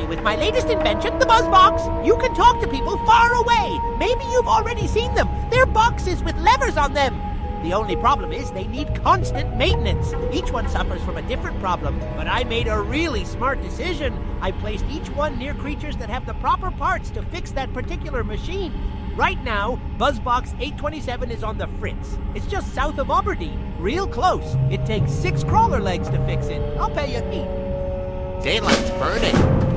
with my latest invention, the BuzzBox. You can talk to people far away. Maybe you've already seen them. They're boxes with levers on them. The only problem is they need constant maintenance. Each one suffers from a different problem, but I made a really smart decision. I placed each one near creatures that have the proper parts to fix that particular machine. Right now, BuzzBox 827 is on the Fritz. It's just south of Auberdine, real close. It takes 6 crawler legs to fix it. I'll pay you 8. Daylight's burning.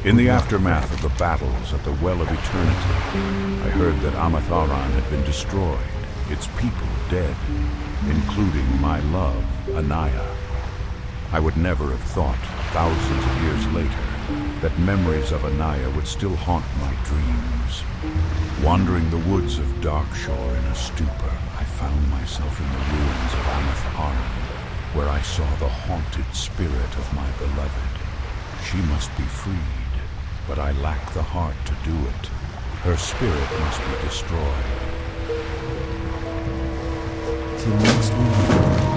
In the aftermath of the battles at the Well of Eternity, I heard that Amatharan had been destroyed, its people dead, including my love, Anaya. I would never have thought, thousands of years later, that memories of Anaya would still haunt my dreams. Wandering the woods of Darkshore in a stupor, I found myself in the ruins of Amatharan, where I saw the haunted spirit of my beloved. She must be freed, but I lack the heart to do it. Her spirit must be destroyed. Till next week.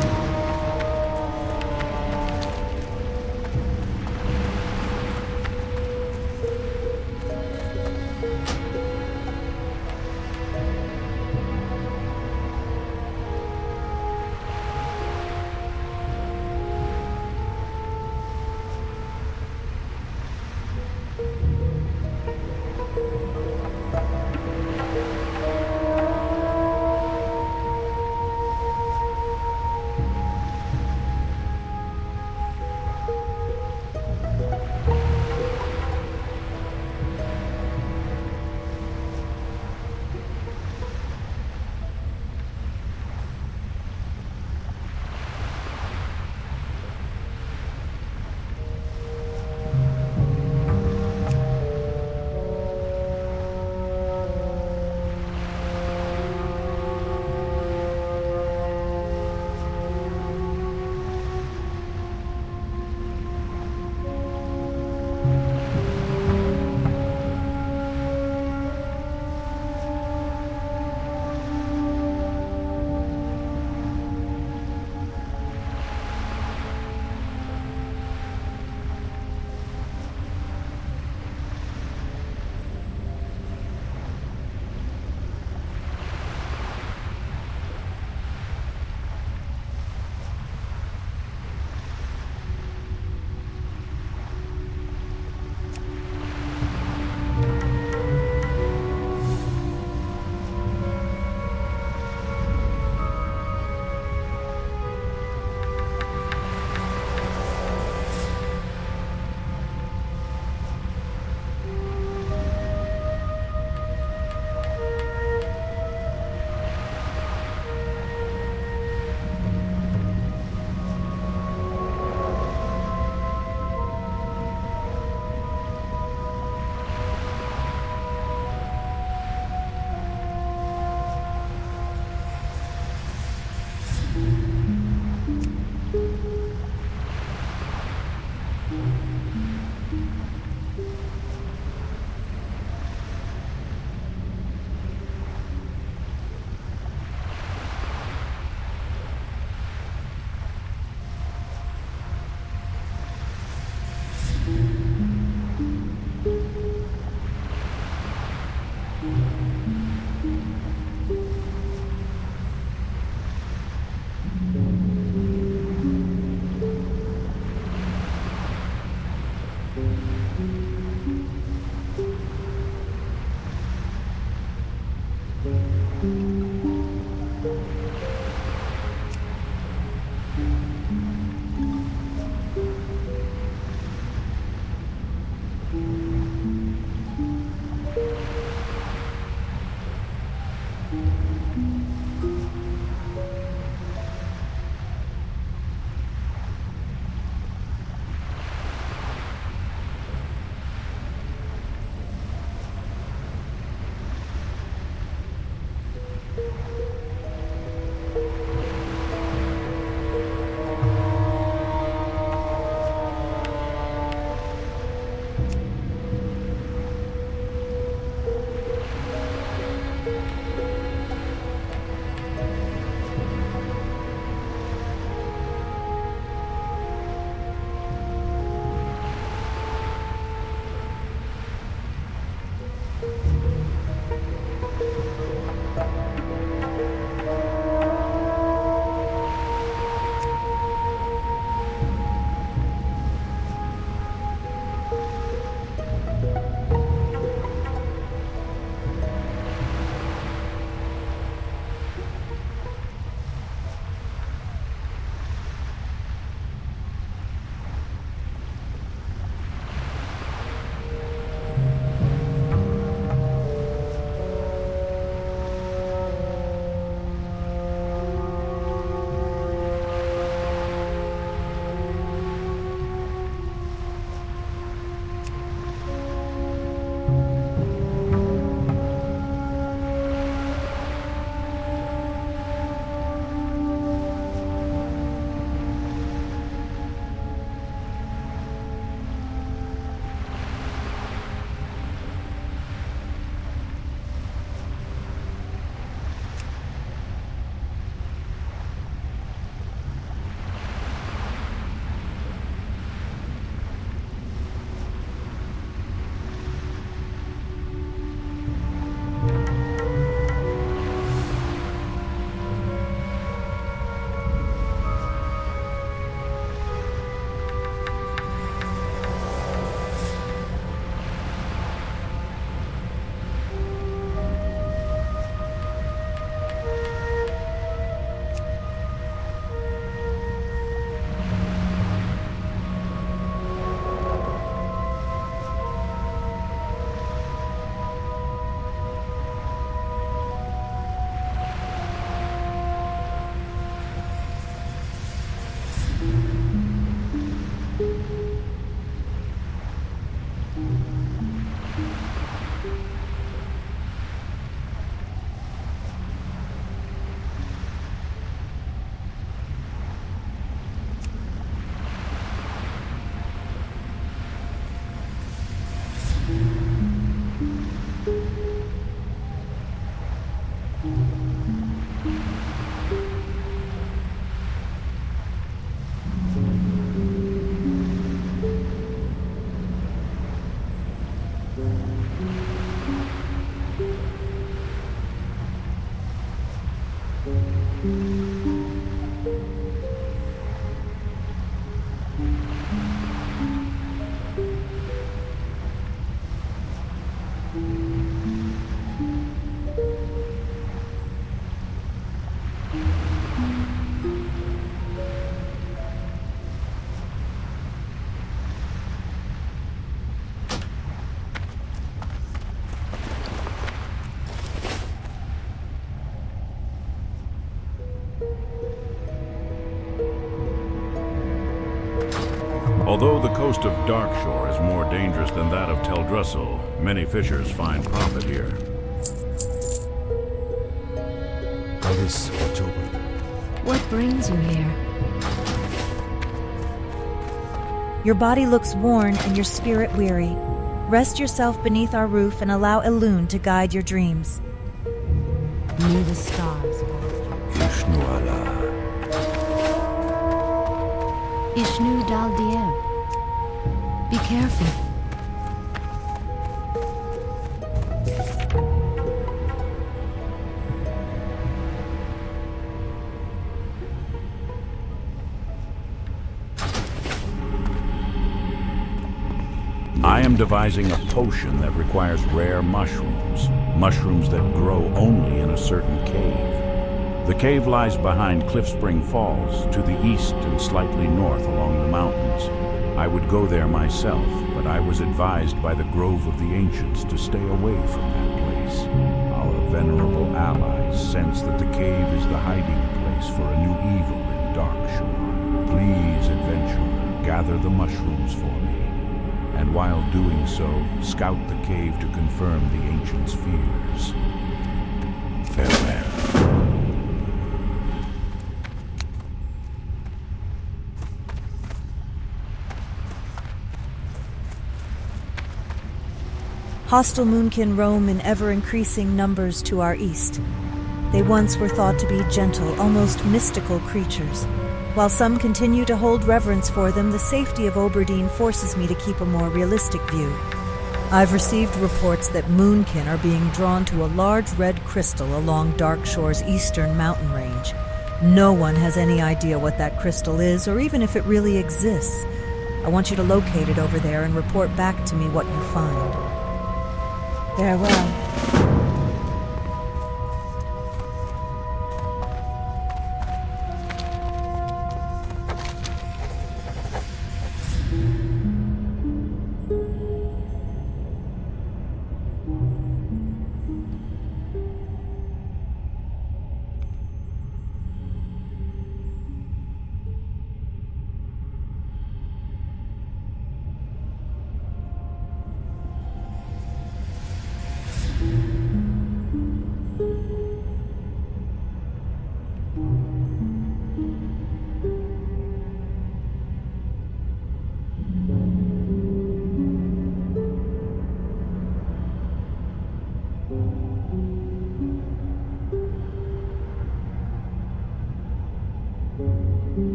Although the coast of Darkshore is more dangerous than that of Teldrassil, many fishers find profit here. Alice October. What brings you here? Your body looks worn and your spirit weary. Rest yourself beneath our roof and allow Elune to guide your dreams. Near the stars. Ishnu Allah. Ishnu Daldiel. Be careful. I am devising a potion that requires rare mushrooms. Mushrooms that grow only in a certain cave. The cave lies behind Cliffspring Falls, to the east and slightly north along the mountains. I would go there myself, but I was advised by the Grove of the Ancients to stay away from that place. Our venerable allies sense that the cave is the hiding place for a new evil in Darkshore. Please, adventurer, gather the mushrooms for me. And while doing so, scout the cave to confirm the Ancients' fears. Farewell. Hostile moonkin roam in ever-increasing numbers to our east. They once were thought to be gentle, almost mystical creatures. While some continue to hold reverence for them, the safety of Auberdine forces me to keep a more realistic view. I've received reports that moonkin are being drawn to a large red crystal along Darkshore's eastern mountain range. No one has any idea what that crystal is, or even if it really exists. I want you to locate it over there and report back to me what you find. Farewell.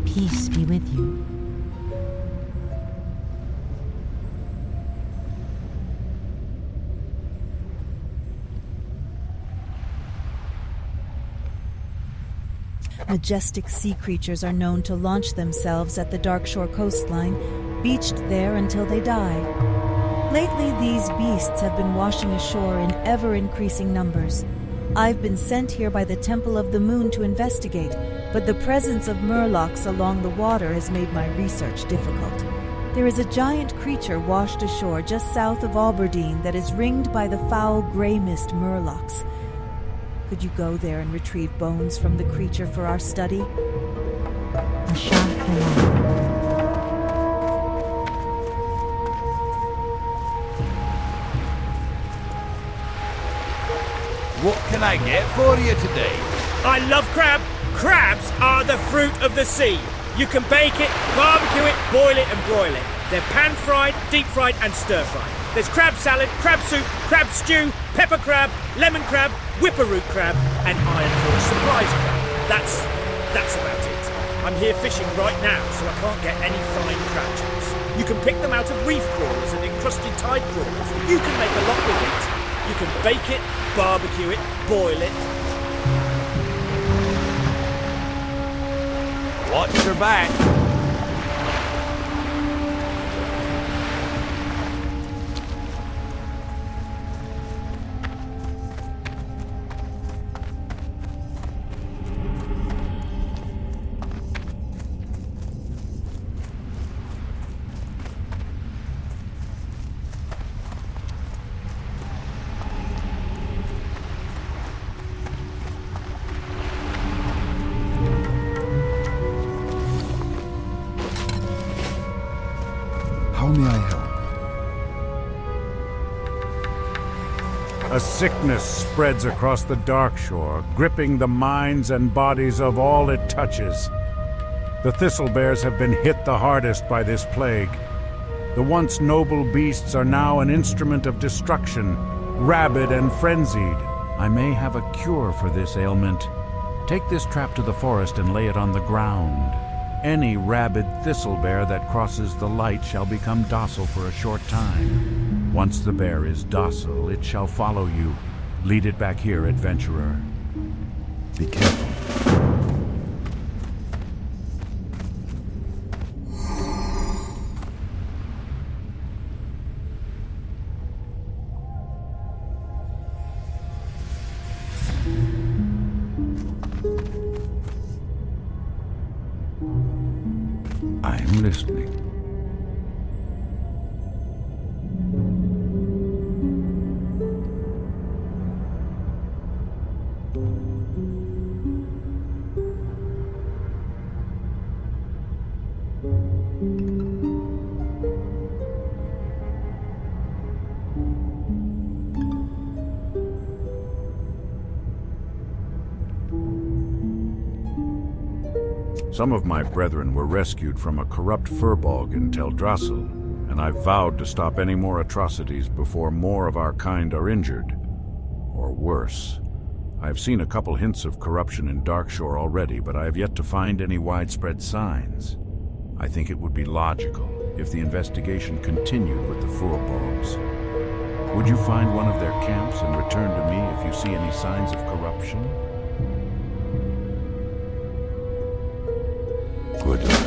Peace be with you. Majestic sea creatures are known to launch themselves at the Darkshore coastline, beached there until they die. Lately, these beasts have been washing ashore in ever-increasing numbers. I've been sent here by the Temple of the Moon to investigate, but the presence of murlocs along the water has made my research difficult. There is a giant creature washed ashore just south of Auberdine that is ringed by the foul grey mist murlocs. Could you go there and retrieve bones from the creature for our study? What can I get for you today? I love crab. Crabs are the fruit of the sea. You can bake it, barbecue it, boil it and broil it. They're pan-fried, deep-fried and stir-fried. There's crab salad, crab soup, crab stew, pepper crab, lemon crab, whipper-root crab and iron forge surprise crab. That's about it. I'm here fishing right now, so I can't get any fine crab traps. You can pick them out of reef crawlers and encrusted tide crawlers. You can make a lot with it. You can bake it, barbecue it, boil it. Watch your back. How may I help? A sickness spreads across the Darkshore, gripping the minds and bodies of all it touches. The thistlebears have been hit the hardest by this plague. The once noble beasts are now an instrument of destruction, rabid and frenzied. I may have a cure for this ailment. Take this trap to the forest and lay it on the ground. Any rabid thistlebear that crosses the light shall become docile for a short time. Once the bear is docile, it shall follow you. Lead it back here, adventurer. Be careful. I'm listening. Some of my brethren were rescued from a corrupt furbog in Teldrassil, and I vowed to stop any more atrocities before more of our kind are injured. Or worse. I have seen a couple hints of corruption in Darkshore already, but I have yet to find any widespread signs. I think it would be logical if the investigation continued with the furbogs. Would you find one of their camps and return to me if you see any signs of corruption? Good luck.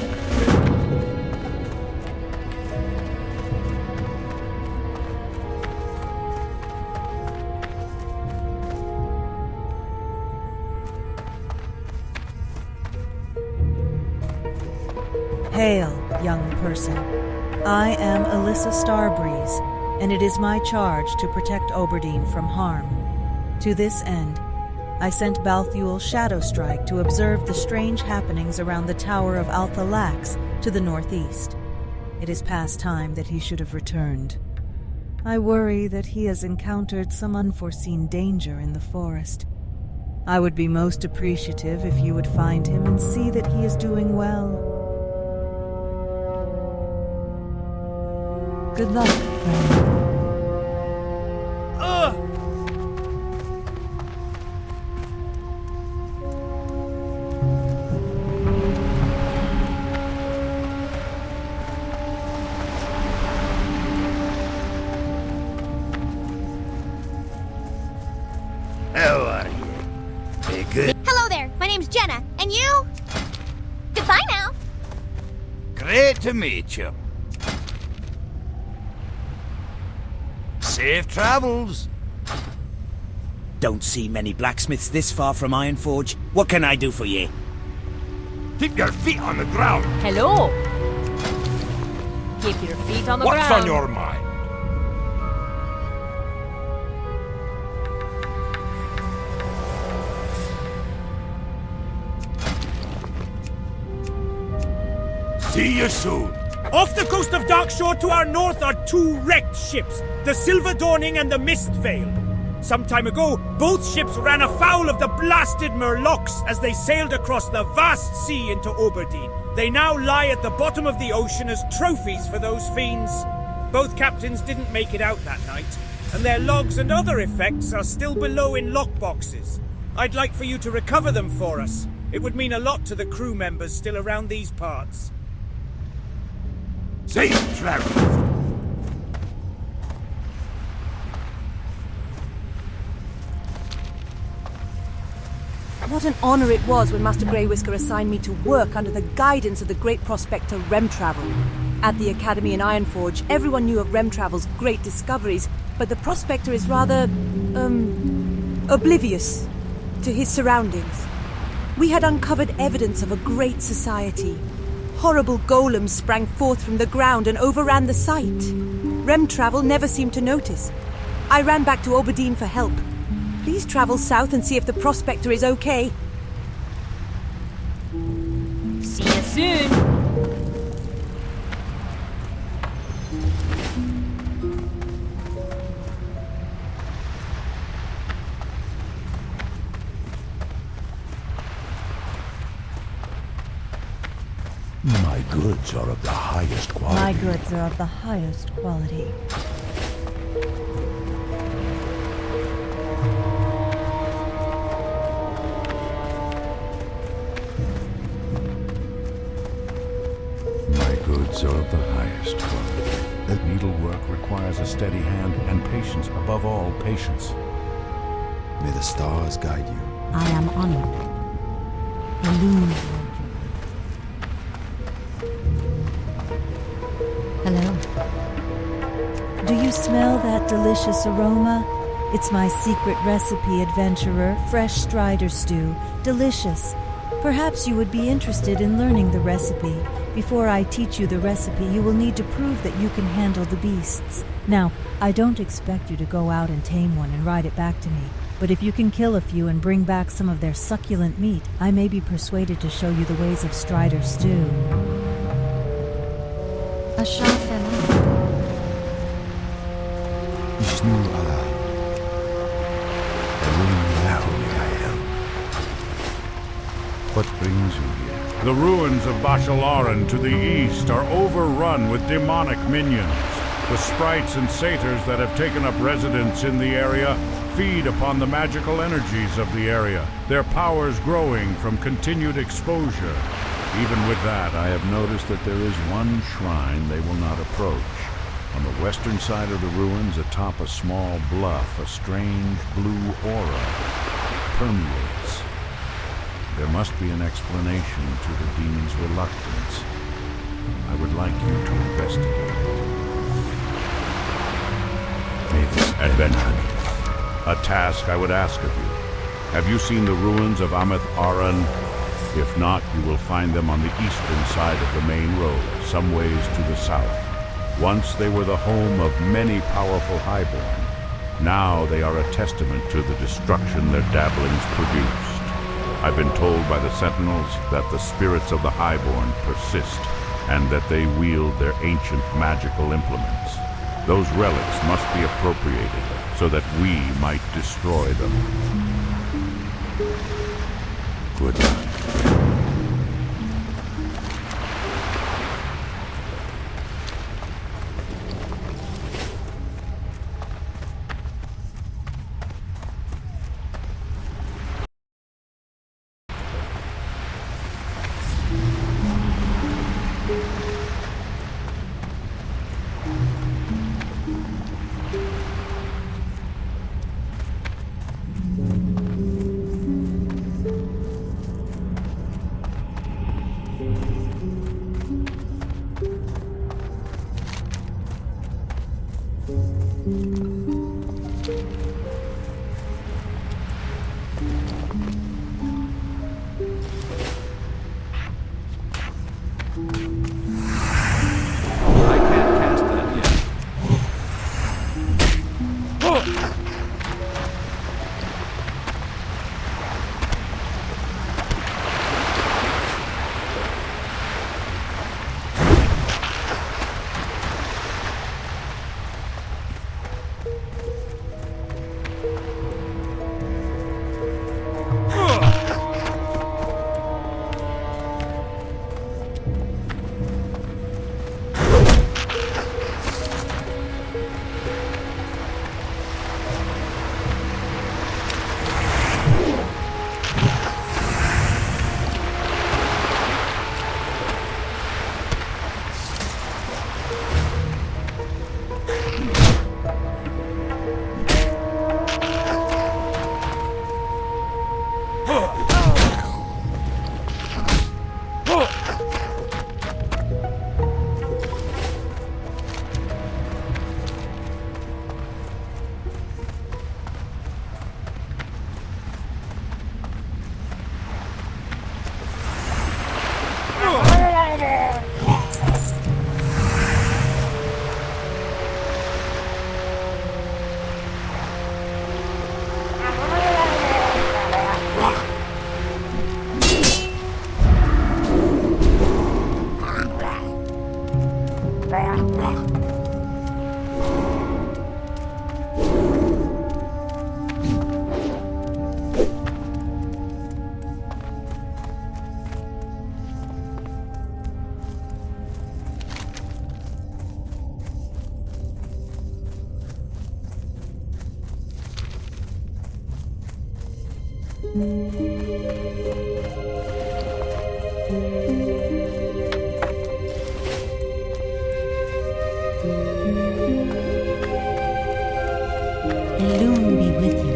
Hail, young person. I am Alyssa Starbreeze, and it is my charge to protect Auberdine from harm. To this end, I sent Balthuel Shadowstrike to observe the strange happenings around the Tower of Althalax to the northeast. It is past time that he should have returned. I worry that he has encountered some unforeseen danger in the forest. I would be most appreciative if you would find him and see that he is doing well. Good luck, friend. How are you? Hey, good. Hello there, my name's Jenna, and you? Goodbye now. Great to meet you. Safe travels. Don't see many blacksmiths this far from Ironforge. What can I do for ye? Keep your feet on the ground. Hello. Keep your feet on the ground. What's on your mind? See you soon. Off the coast of Darkshore to our north are two wrecked ships, the Silver Dawning and the Mistveil. Some time ago, both ships ran afoul of the blasted Murlocs as they sailed across the vast sea into Auberdine. They now lie at the bottom of the ocean as trophies for those fiends. Both captains didn't make it out that night, and their logs and other effects are still below in lockboxes. I'd like for you to recover them for us. It would mean a lot to the crew members still around these parts. Safe travels. What an honor it was when Master Grey Whisker assigned me to work under the guidance of the great prospector Remtravel. At the Academy in Ironforge, everyone knew of Remtravel's great discoveries, but the prospector is rather, oblivious to his surroundings. We had uncovered evidence of a great society. Horrible golems sprang forth from the ground and overran the site. Remtravel never seemed to notice. I ran back to Auberdine for help. Please travel south and see if the prospector is okay. See you soon. My goods are of the highest quality. My goods are of the highest quality. Goods are of the highest quality. Needlework requires a steady hand and patience, above all, patience. May the stars guide you. I am honored. Illumined. Hello. Do you smell that delicious aroma? It's my secret recipe, adventurer. Fresh strider stew. Delicious. Perhaps you would be interested in learning the recipe. Before I teach you the recipe, you will need to prove that you can handle the beasts. Now, I don't expect you to go out and tame one and ride it back to me. But if you can kill a few and bring back some of their succulent meat, I may be persuaded to show you the ways of strider stew. A Shafela. Ishnu Allah. How may I help? What brings you here? The ruins of Bashalaran to the east are overrun with demonic minions. The sprites and satyrs that have taken up residence in the area feed upon the magical energies of the area, their powers growing from continued exposure. Even with that, I have noticed that there is one shrine they will not approach. On the western side of the ruins, atop a small bluff, a strange blue aura permeates. There must be an explanation to the demon's reluctance. I would like you to investigate it. May this adventure, a task I would ask of you. Have you seen the ruins of Aran? If not, you will find them on the eastern side of the main road, some ways to the south. Once they were the home of many powerful highborn. Now they are a testament to the destruction their dabblings produced. I've been told by the sentinels that the spirits of the highborn persist, and that they wield their ancient magical implements. Those relics must be appropriated, so that we might destroy them. Good luck. Elune be with you.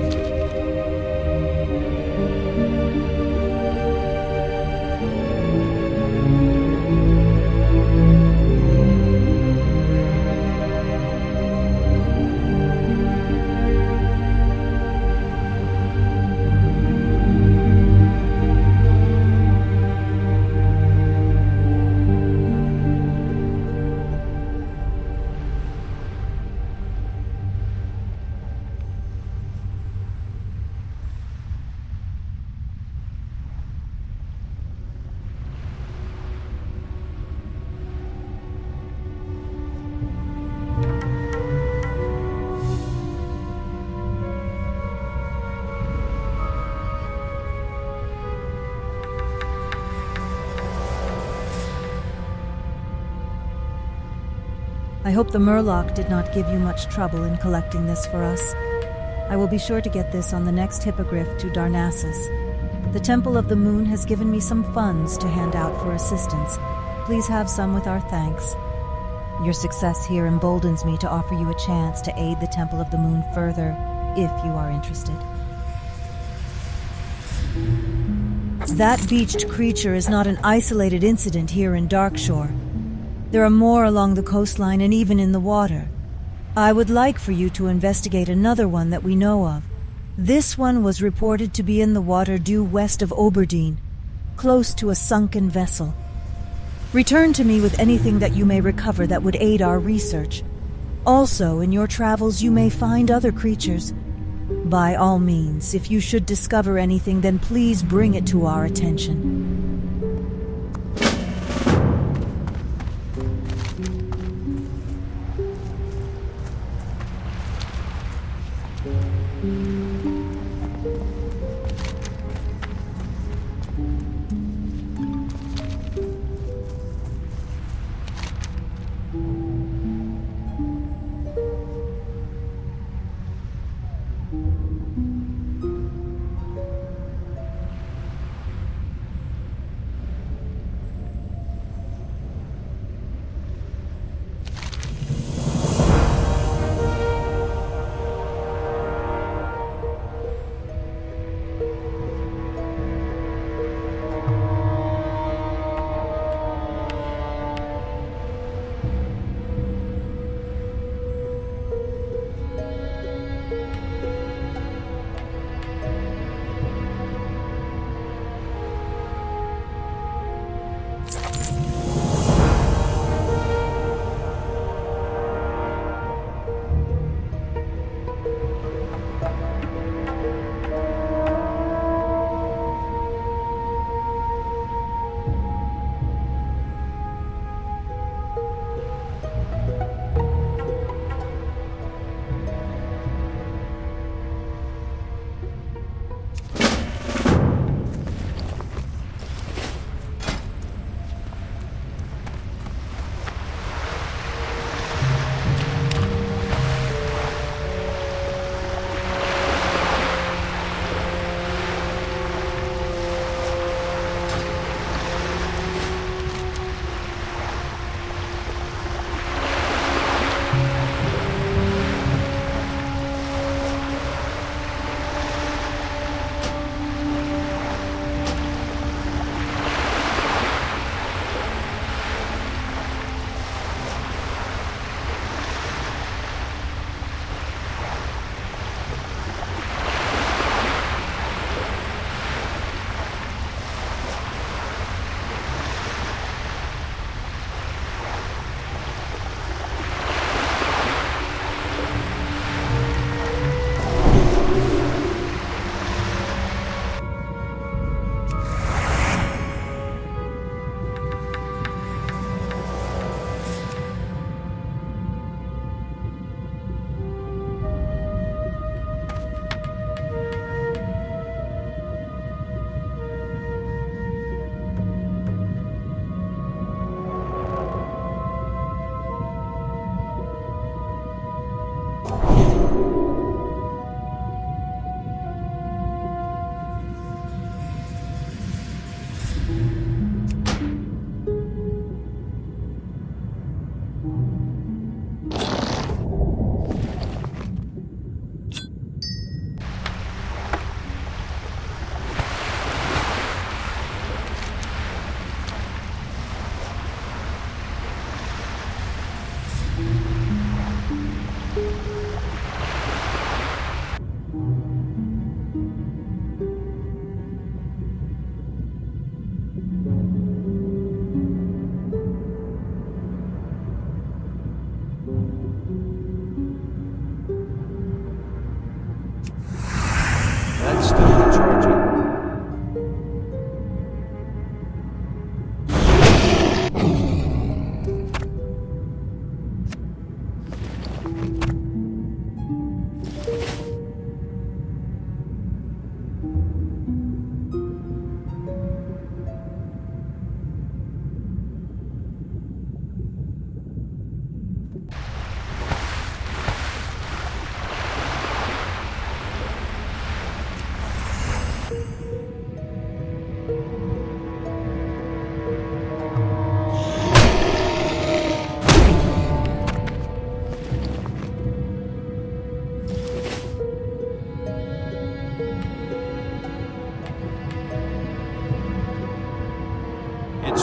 I hope the Murloc did not give you much trouble in collecting this for us. I will be sure to get this on the next hippogriff to Darnassus. The Temple of the Moon has given me some funds to hand out for assistance. Please have some with our thanks. Your success here emboldens me to offer you a chance to aid the Temple of the Moon further, if you are interested. That beached creature is not an isolated incident here in Darkshore. There are more along the coastline and even in the water. I would like for you to investigate another one that we know of. This one was reported to be in the water due west of Auberdine, close to a sunken vessel. Return to me with anything that you may recover that would aid our research. Also, in your travels you may find other creatures. By all means, if you should discover anything, then please bring it to our attention.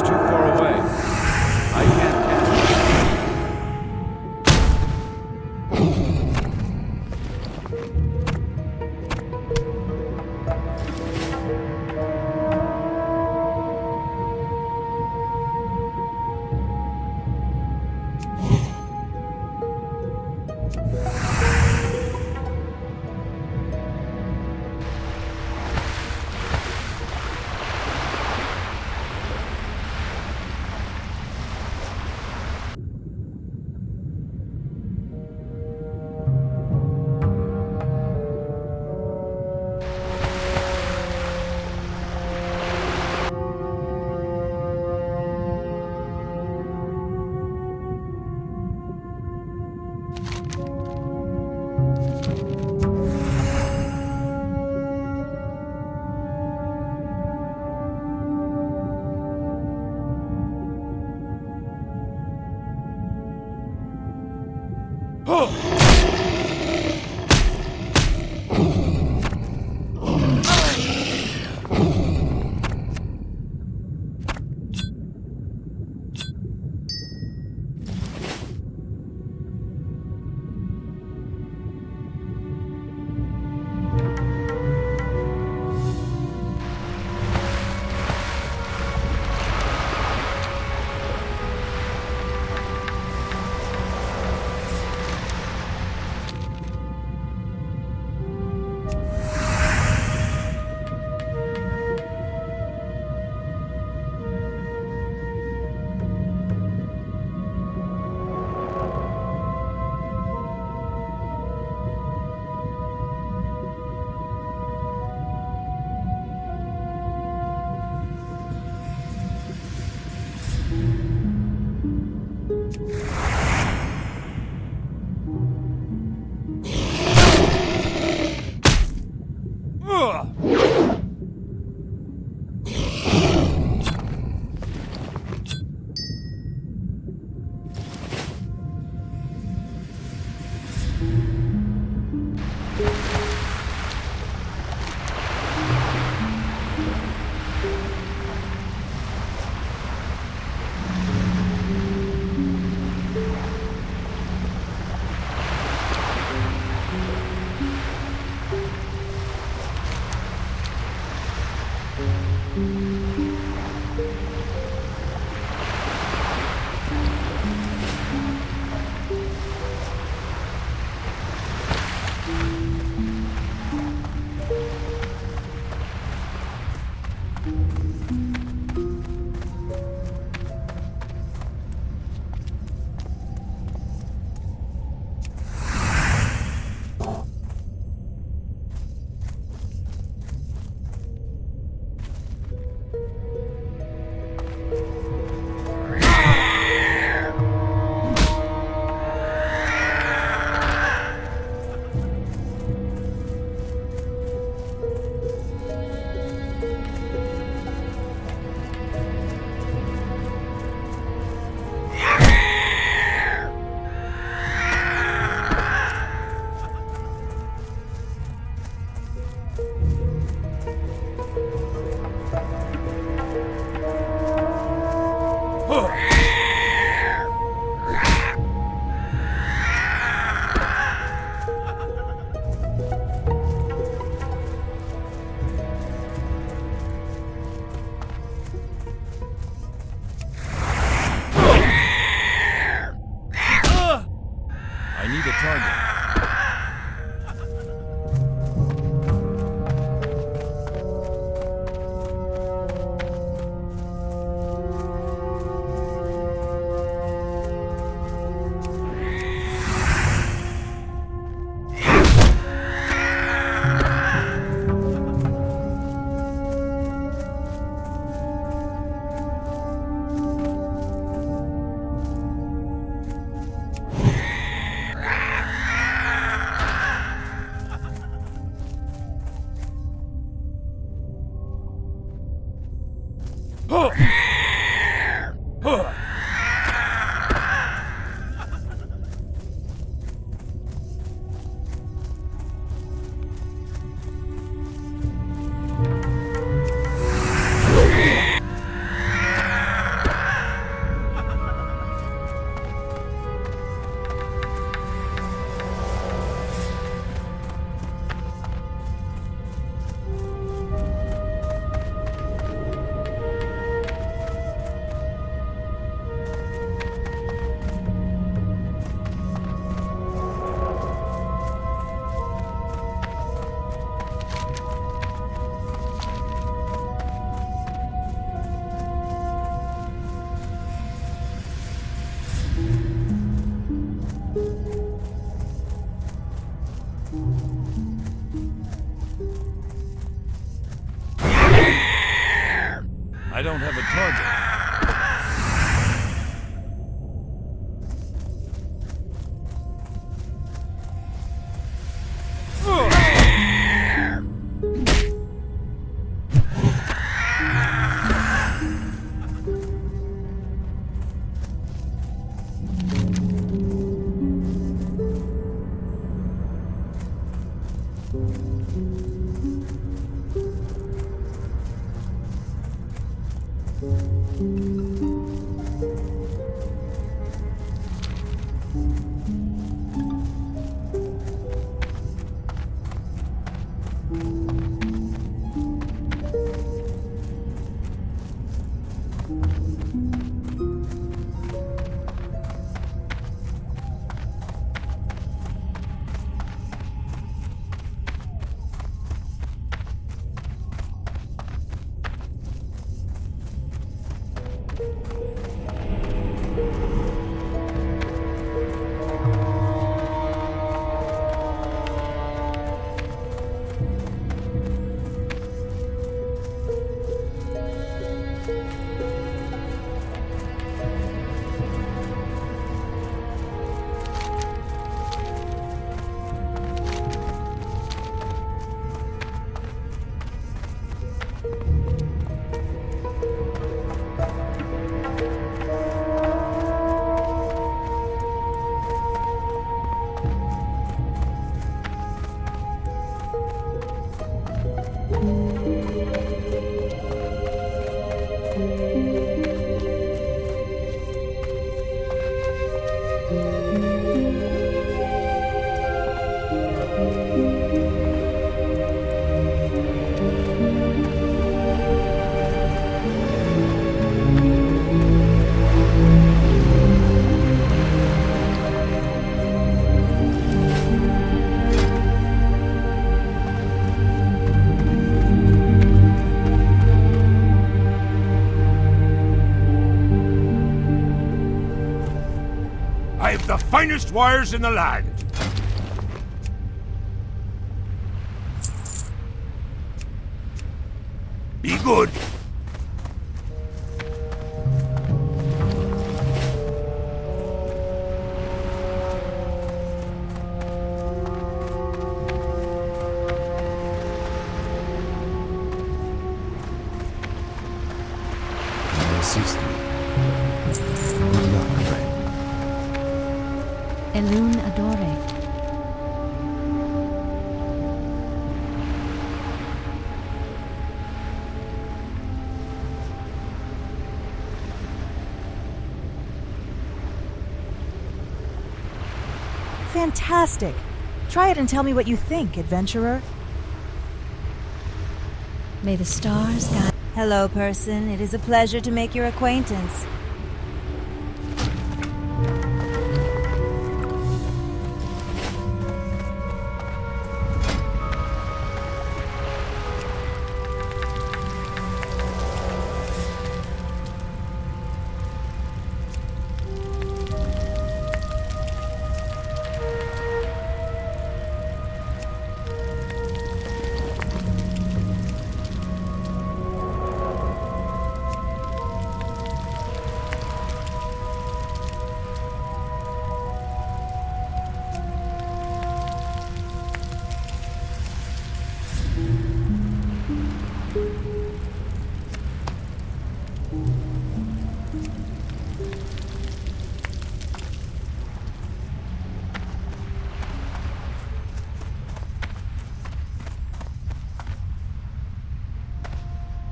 too far away. I can't catch I have the finest wires in the land. Be good. Assist me. Good luck, friend. Elun Adore. Fantastic! Try it and tell me what you think, adventurer. May the stars guide. Hello, person. It is a pleasure to make your acquaintance.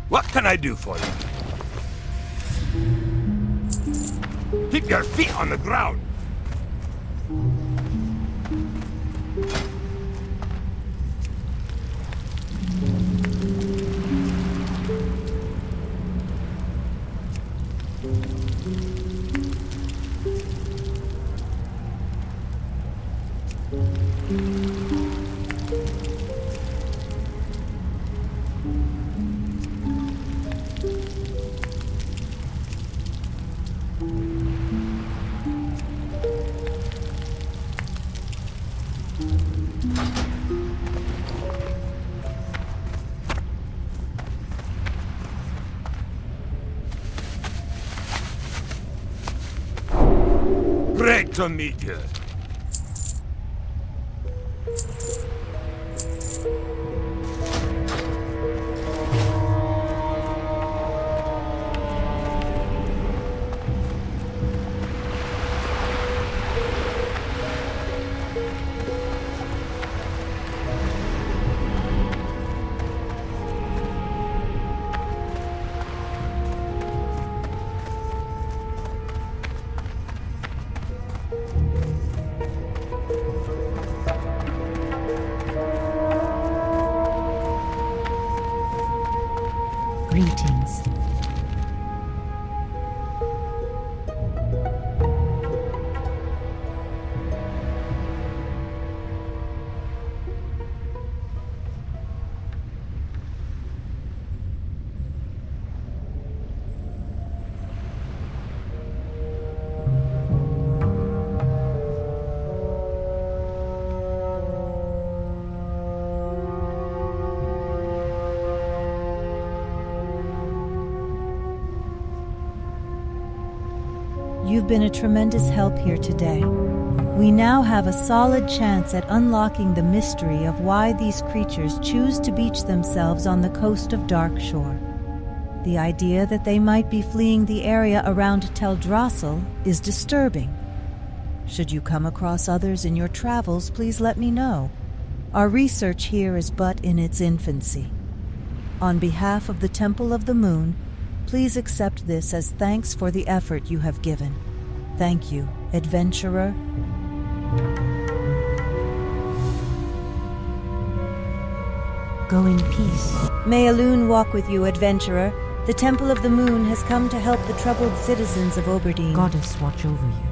What can I do for you? Keep your feet on the ground. Great to meet you. you've been a tremendous help here today. We now have a solid chance at unlocking the mystery of why these creatures choose to beach themselves on the coast of Darkshore. The idea that they might be fleeing the area around Teldrassil is disturbing. Should you come across others in your travels, please let me know. Our research here is but in its infancy. On behalf of the Temple of the Moon, please accept this as thanks for the effort you have given. Thank you, adventurer. Go in peace. May Elune walk with you, adventurer. The Temple of the Moon has come to help the troubled citizens of Auberdine. Goddess watch over you.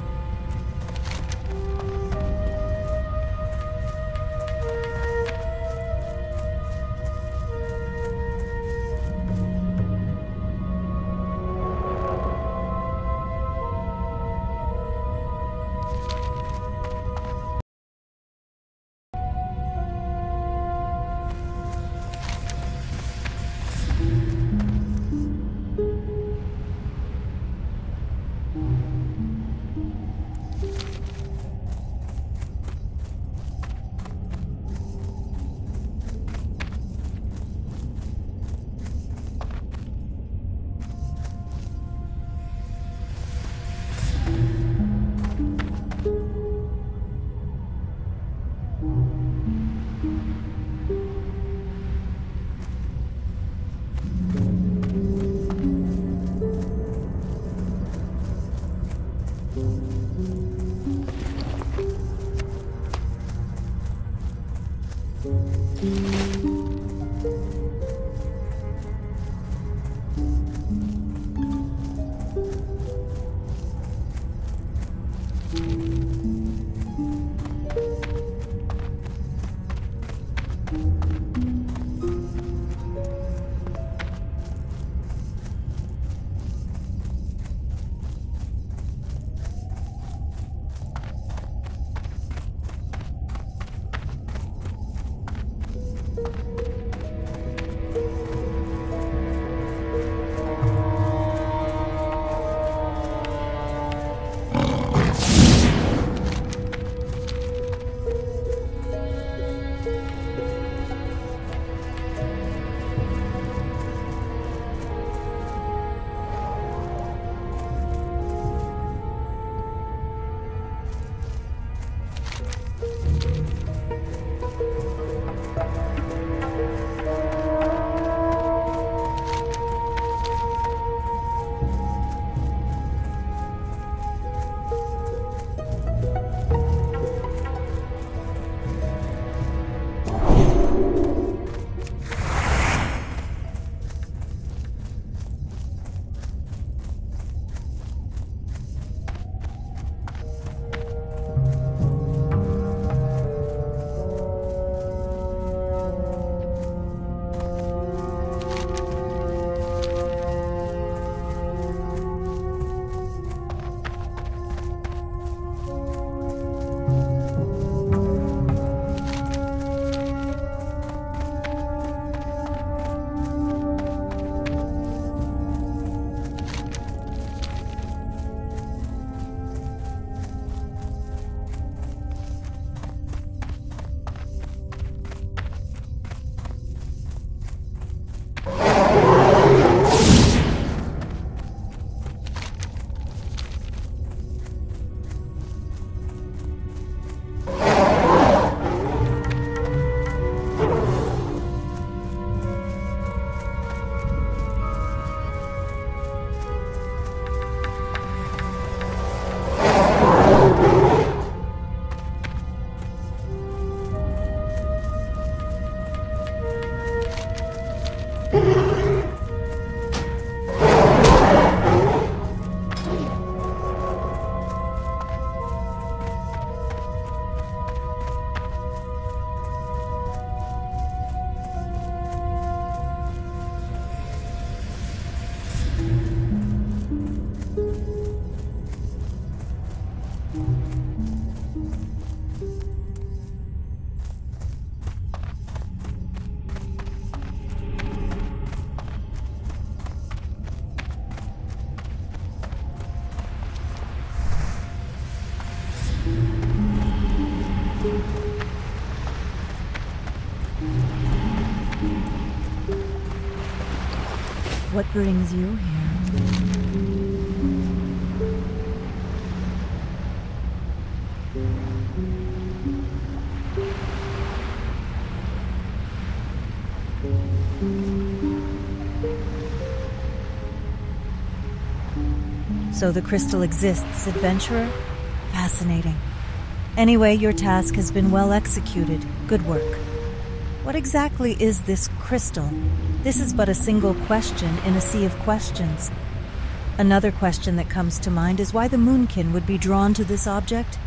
What brings you here? So the crystal exists, adventurer? Fascinating. Anyway, your task has been well executed. Good work. What exactly is this crystal? This is but a single question in a sea of questions. Another question that comes to mind is why the Moonkin would be drawn to this object.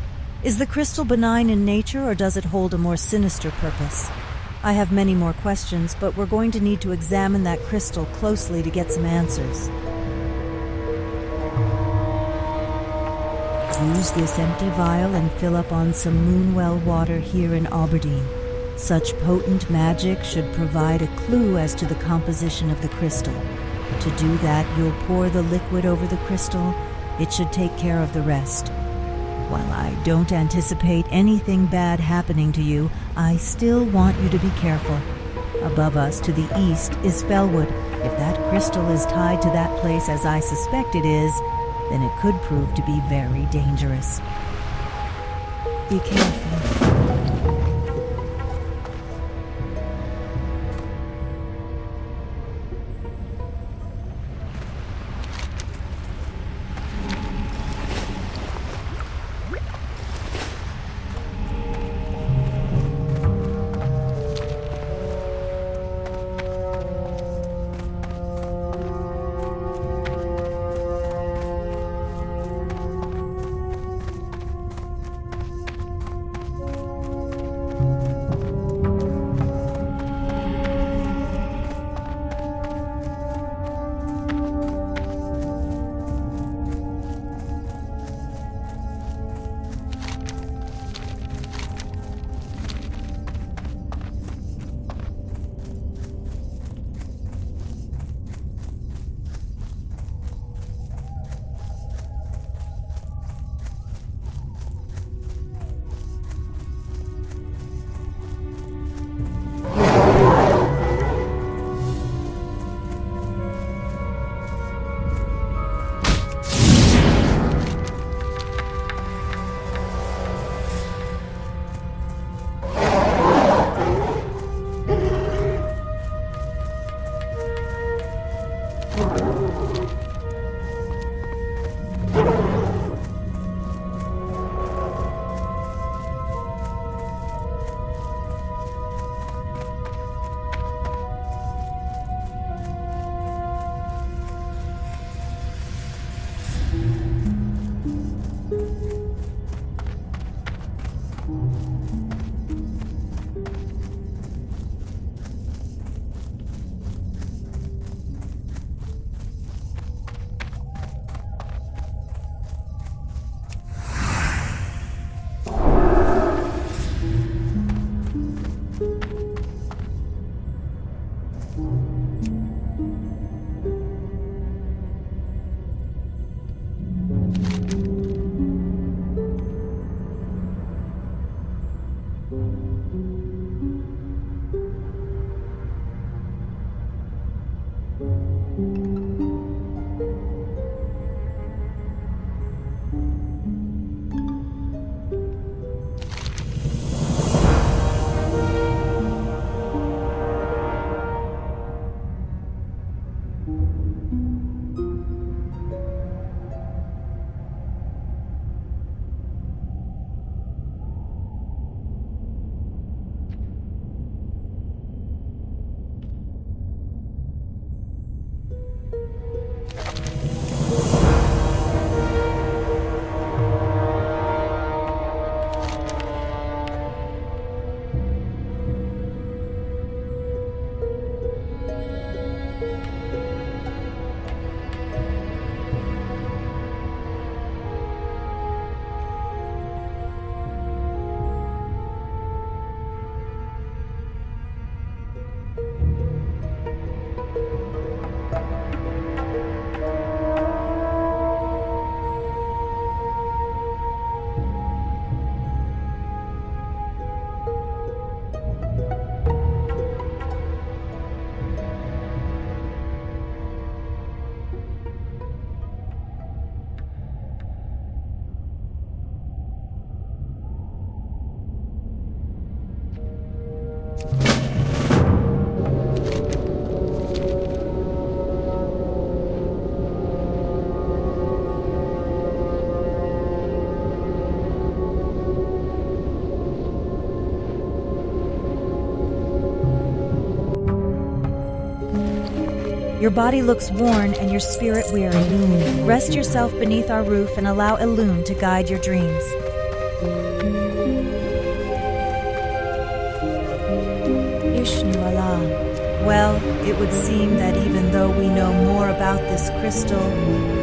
Is the crystal benign in nature, or does it hold a more sinister purpose? I have many more questions, but we're going to need to examine that crystal closely to get some answers. Use this empty vial and fill up on some Moonwell water here in Auberdine. Such potent magic should provide a clue as to the composition of the crystal. To do that, you'll pour the liquid over the crystal. It should take care of the rest. While I don't anticipate anything bad happening to you, I still want you to be careful. Above us to the east is Fellwood. If that crystal is tied to that place as I suspect it is, then it could prove to be very dangerous. Be careful. Your body looks worn and your spirit weary. Rest yourself beneath our roof and allow Elune to guide your dreams. Ishnu Allah. Well, it would seem that even though we know more about this crystal,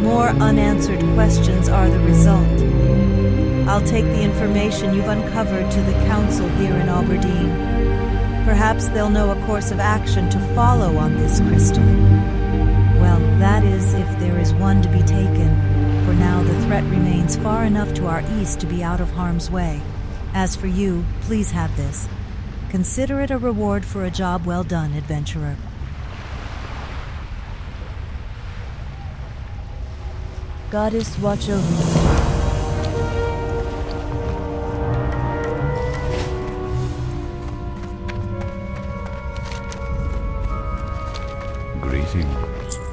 more unanswered questions are the result. I'll take the information you've uncovered to the council here in Auberdine. Perhaps they'll know a course of action to follow on this crystal. Well, that is if there is one to be taken. For now, the threat remains far enough to our east to be out of harm's way. As for you, please have this. Consider it a reward for a job well done, adventurer. Goddess, watch over you. Greetings.